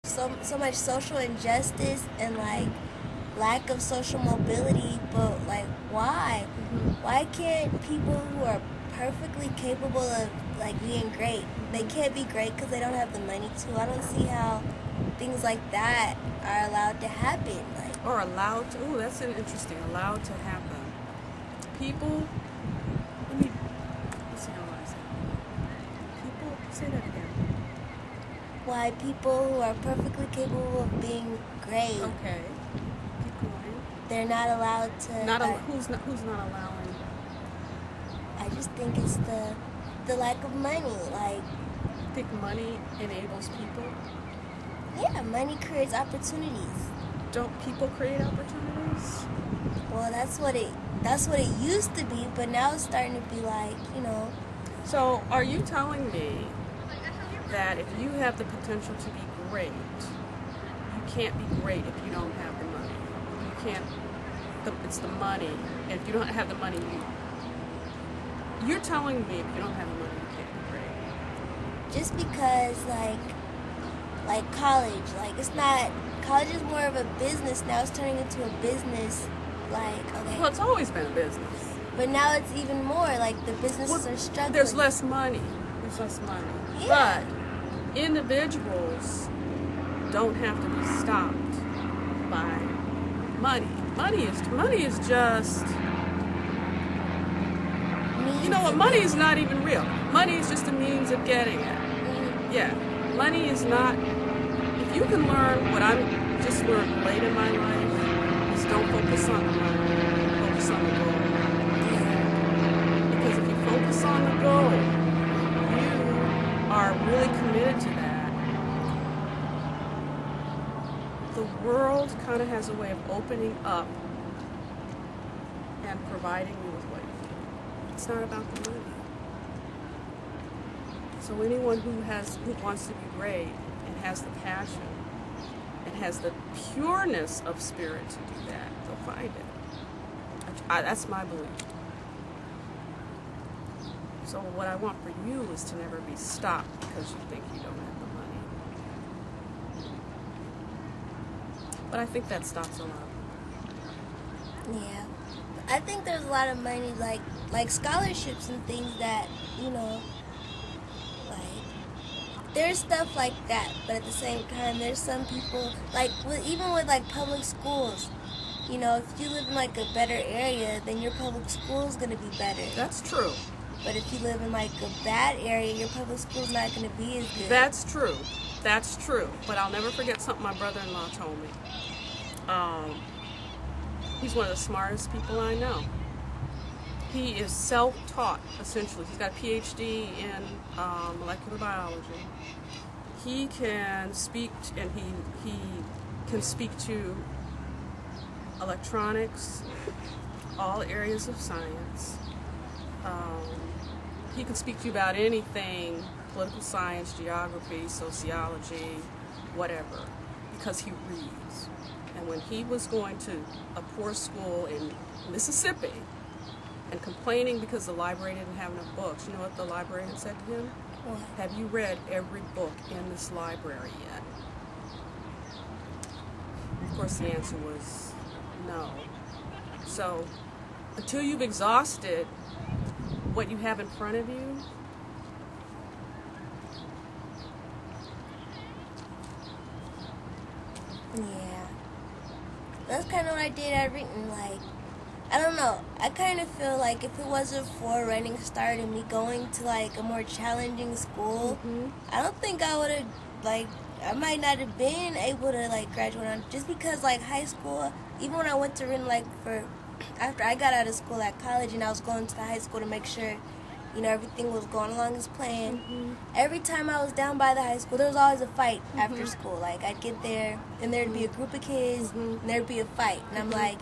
so much social injustice and like lack of social mobility, but like why? Why can't people who are perfectly capable of like being great, they can't be great because they don't have the money to? I don't see how things like that are allowed to happen. Like, Or allowed to, ooh, that's an interesting, allowed to happen. People, let's see how I say it. People, say that again. why people who are perfectly capable of being great, Okay, keep going. they're not allowed to. Who's not allowing? I just think it's the lack of money. Like, I think money enables people. yeah, money creates opportunities. Don't people create opportunities? Well, that's what it used to be, but now it's starting to be like, So, are you telling me that if you have the potential to be great, you can't be great if you don't have the money? You can't. It's the money. And if you don't have the money, you're telling me if you don't have the money, you can't be great. just because like college, like it's not college is more of a business now. It's turning into a business. Like, okay, Well, it's always been a business. but now it's even more. Like the businesses are struggling. There's less money. Yeah. But individuals don't have to be stopped by money. Money is just, you know what? Money is not even real. Money is just a means of getting it. Yeah. Money is not. If you can learn what I'm just learned late in my life, is don't focus on the money. Focus on the goal. Because if you focus on the goal, you are really committed to that. The world kind of has a way of opening up and providing you with what you need. It's not about the money. So anyone who wants to be great and has the passion and has the pureness of spirit to do that, they'll find it. That's my belief. So what I want for you is to never be stopped because you think you don't have the money. But I think that stops a lot. Yeah, I think there's a lot of money, like scholarships and things that like there's stuff like that. But at the same time, there's some people even with like public schools. If you live in like a better area, then your public school is gonna be better. That's true. But if you live in like a bad area, your public school is not gonna be as good. That's true. That's true. But I'll never forget something my brother-in-law told me. He's one of the smartest people I know. He is self-taught, essentially. He's got a PhD in molecular biology. He can speak, and he can speak to electronics, all areas of science. He can speak to you about anything, political science, geography, sociology, whatever, because he reads. And when he was going to a poor school in Mississippi and complaining because the library didn't have enough books, you know what the librarian said to him? What? Have you read every book in this library yet? Of course, the answer was no. So, until you've exhausted what you have in front of you, yeah, that's kind of what I did at Renton. Like, I don't know. I kind of feel like if it wasn't for Running Start and me going to like a more challenging school, I don't think I would have I might not have been able to like graduate on, just because like high school. Even when I went to Renton, after I got out of school at college and I was going to the high school to make sure everything was going along as planned. Every time I was down by the high school, there was always a fight after school. Like, I'd get there, and there'd be a group of kids, and there'd be a fight. And I'm like,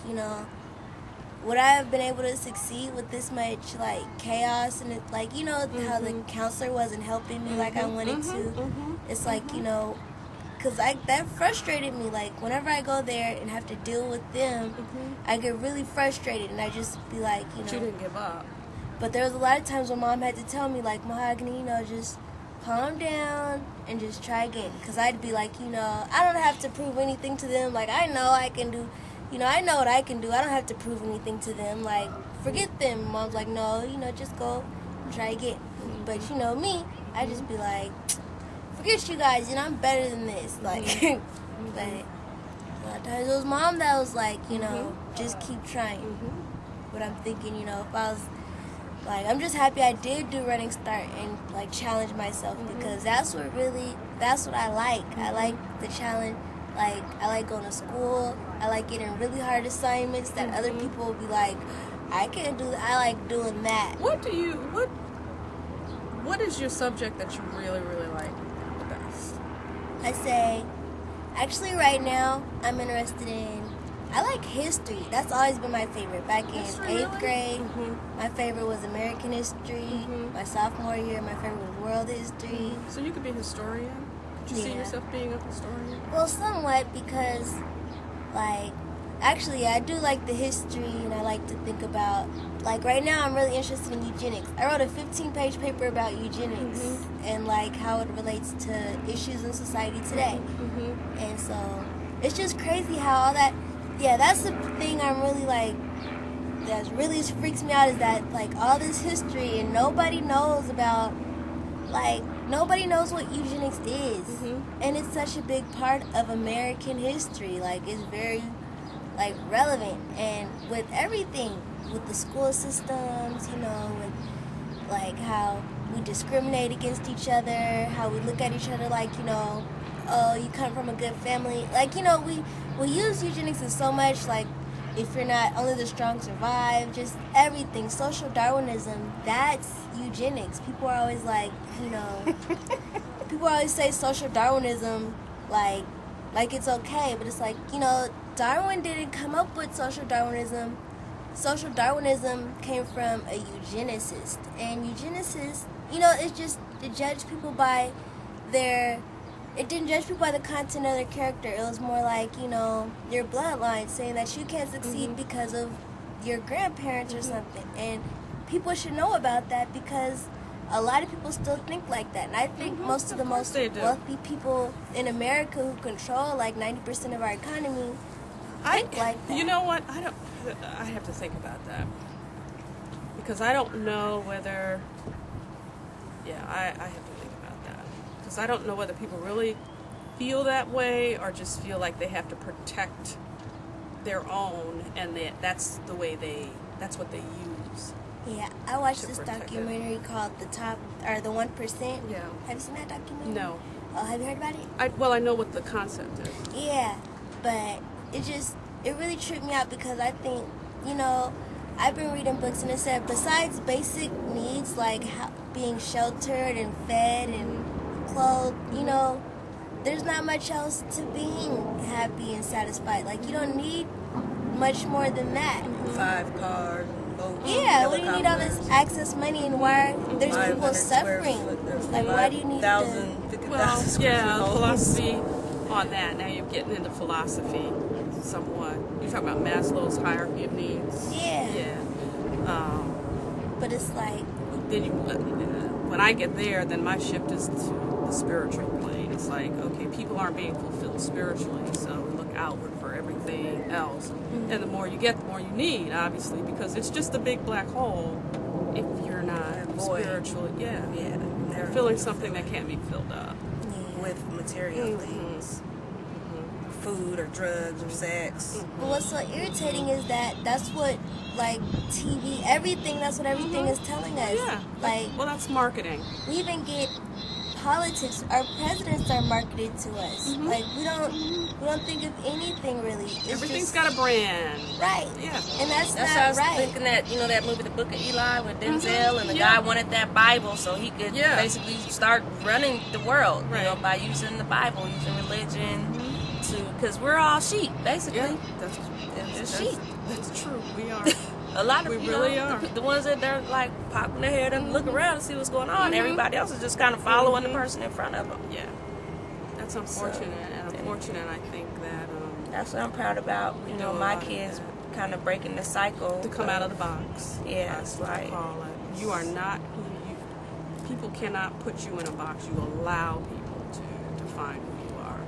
would I have been able to succeed with this much, chaos? And it's like, how the counselor wasn't helping me like I wanted to. It's like, because that frustrated me. Like, whenever I go there and have to deal with them, I get really frustrated, and I just be like, But you didn't give up. But there was a lot of times when Mom had to tell me, like, Mahogany, just calm down and just try again. Because I'd be like, I don't have to prove anything to them. Like, I know I can do, I know what I can do. I don't have to prove anything to them. Like, forget them. Mom's like, no, just go and try again. But, me, I just be like, forget you guys, I'm better than this. Like, but a lot of times it was Mom that was like, just keep trying. But I'm thinking, if I was, like, I'm just happy I did do Running Start and, like, challenge myself because that's what I like. I like the challenge. Like, I like going to school. I like getting really hard assignments that other people will be like, I can't do that. I like doing that. What is your subject that you really, really like the best? I say, actually right now, I'm interested in, I like history. That's always been my favorite. Back in 8th grade, my favorite was American history. My sophomore year, my favorite was world history. So you could be a historian? Could you see yourself being a historian? Well, somewhat, because, like, actually, I do like the history, and I like to think about, like, right now I'm really interested in eugenics. I wrote a 15-page paper about eugenics and, like, how it relates to issues in society today. And so it's just crazy how all that, that's the thing I'm really, like, that really freaks me out is that, like, all this history and nobody knows about, like, nobody knows what eugenics is. And it's such a big part of American history. Like, it's very, like, relevant. And with everything, with the school systems, with, like, how we discriminate against each other, how we look at each other like, oh, you come from a good family. Like, we use eugenics as so much, like, if you're not, only the strong survive, just everything. Social Darwinism, that's eugenics. People are always like, people always say social Darwinism, like it's okay, but it's like, Darwin didn't come up with social Darwinism. Social Darwinism came from a eugenicist, and eugenicists, it judged people by it didn't judge people by the content of their character. It was more like, your bloodline, saying that you can't succeed because of your grandparents or something. And people should know about that because a lot of people still think like that. And I think most of the most wealthy people in America who control like 90% of our economy think like that. You know what? I have to think about that. Because I don't know whether... I have to think about that. Because I don't know whether people really feel that way or just feel like they have to protect their own and that's what they use. Yeah, I watched this documentary called The 1%. Yeah. Have you seen that documentary? No. Oh, have you heard about it? I know what the concept is. Yeah, but it really tripped me out because I think, I've been reading books and it said besides basic needs like being sheltered and fed and clothed, there's not much else to being happy and satisfied. Like, you don't need much more than that. 5 cars. Yeah, what do you need all this access money and why there's people suffering? Like, why do you need philosophy on that. Now you're getting into philosophy somewhat. You're talking about Maslow's hierarchy of needs. Yeah. Yeah. But it's like... Then when I get there, then my shift is to the spiritual plane. It's like, okay, people aren't being fulfilled spiritually, so look outward for everything else. And the more you get, the more you need, obviously, because it's just a big black hole if you're not spiritually, filling something that can't be filled up with material things, food or drugs or sex. But what's so irritating is that's what, like, TV, everything, that's what everything is telling us. Yeah. Like, well, that's marketing. We even get politics. Our presidents are marketed to us. Like, we don't think of anything really. Everything's got a brand. Right. Yeah. And that's not I was right. thinking that, that movie, The Book of Eli, with Denzel, and the guy wanted that Bible so he could basically start running the world, by using the Bible, using religion because we're all sheep, basically. Yeah, that's sheep. That's true. We are. A lot of we really are. The ones that they're like popping their head and look around and see what's going on. Everybody else is just kind of following the person in front of them. Yeah, that's unfortunate. And unfortunate, I think that that's what I'm proud about. My kids kind of breaking the cycle to come out of the box. Yeah, that's right. You are not who people cannot put you in a box. You allow people to define who you are.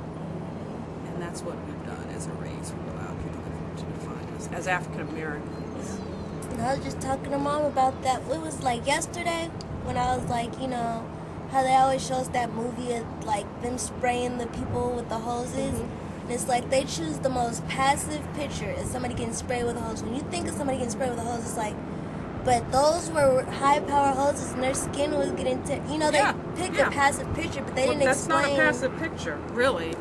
And that's what we've done as a race. We allow people to define us as African Americans. And I was just talking to Mom about that. It was like yesterday when I was like, you know, how they always show us that movie of like them spraying the people with the hoses. And it's like they choose the most passive picture as somebody getting sprayed with a hose. When you think of somebody getting sprayed with a hose, it's like, but those were high-power hoses and their skin was getting, you know, they picked a passive picture, but they didn't explain. That's not a passive picture, really.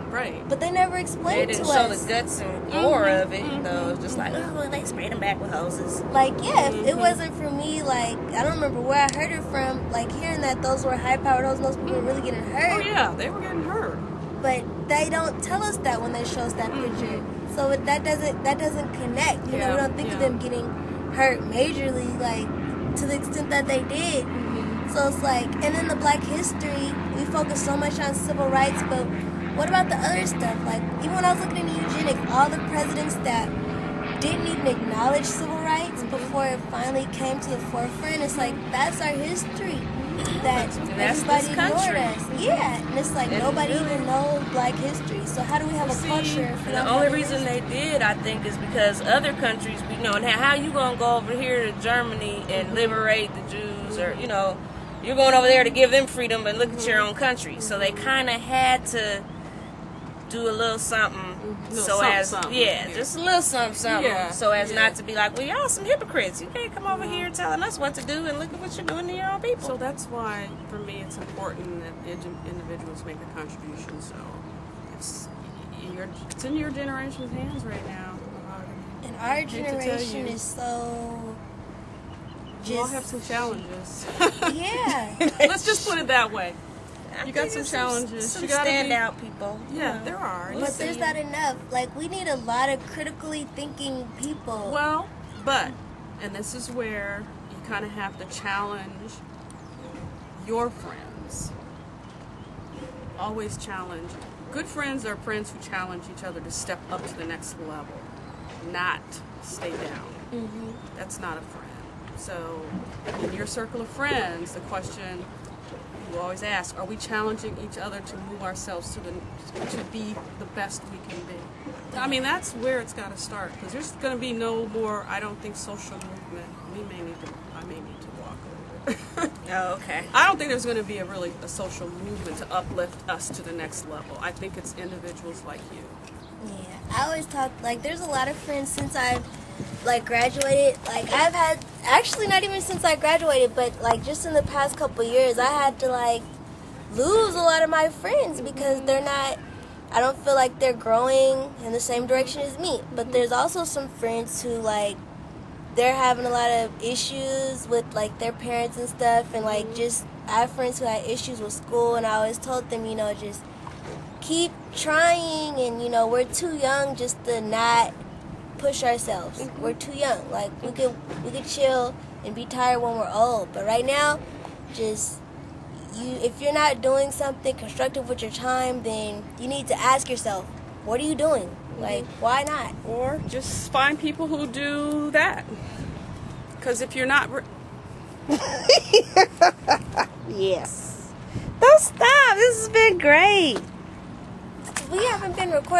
Right. But they never explained to us. They didn't show the guts and gore of it, though. It's just like, oh, they sprayed them back with hoses. Like, yeah, if it wasn't for me, like, I don't remember where I heard it from, like, hearing that those were high-powered hoses, those people were really getting hurt. Oh, yeah, they were getting hurt. But they don't tell us that when they show us that picture. So that doesn't connect. You know, we don't think of them getting hurt majorly, like, to the extent that they did. So it's like, and then the Black history, we focus so much on civil rights, but what about the other stuff? Like, even when I was looking into eugenics, all the presidents that didn't even acknowledge civil rights before it finally came to the forefront, it's like, that's our history. That everybody ignored us. Yeah, and it's like nobody even knows Black history. So how do we have a culture? If we the don't only have reason they did, I think, is because other countries, you know, and how you gonna go over here to Germany and liberate the Jews, or you know, you're going over there to give them freedom, but look at your own country. So they kind of had to do a little something, just a little something, so as not to be like, well, y'all some hypocrites. You can't come over here telling us what to do, and look at what you're doing to your own people. So that's why, for me, it's important that individuals make a contribution. So it's in your generation's hands right now. And our generation is so. We all have some challenges. Yeah. Let's just put it that way. You got some challenges. Some you gotta standout people. Yeah, there are. But there's not enough. Like, we need a lot of critically thinking people. Well, and this is where you kind of have to challenge your friends. Always challenge. Good friends are friends who challenge each other to step up to the next level, not stay down. That's not a friend. So, in your circle of friends, the question you always ask, are we challenging each other to move ourselves to be the best we can be? I mean, that's where it's got to start, because there's going to be no more, I don't think, social movement. I may need to walk over it. Oh, okay. I don't think there's going to be a social movement to uplift us to the next level. I think it's individuals like you. Yeah, I always talk, like, there's a lot of friends since I've, like, graduated. Like, I've had, actually not even since I graduated, but, like, just in the past couple years, I had to, like, lose a lot of my friends because they're not, I don't feel like they're growing in the same direction as me. But there's also some friends who, like, they're having a lot of issues with, like, their parents and stuff, and, like, just, I have friends who had issues with school, and I always told them, you know, just keep trying, and, you know, we're too young just to not push ourselves. We're too young. Like, we could chill and be tired when we're old, but right now, just if you're not doing something constructive with your time, then you need to ask yourself, what are you doing? Like, why not? Or just find people who do that, because if you're not Yes. Don't stop. This has been great. We haven't been recording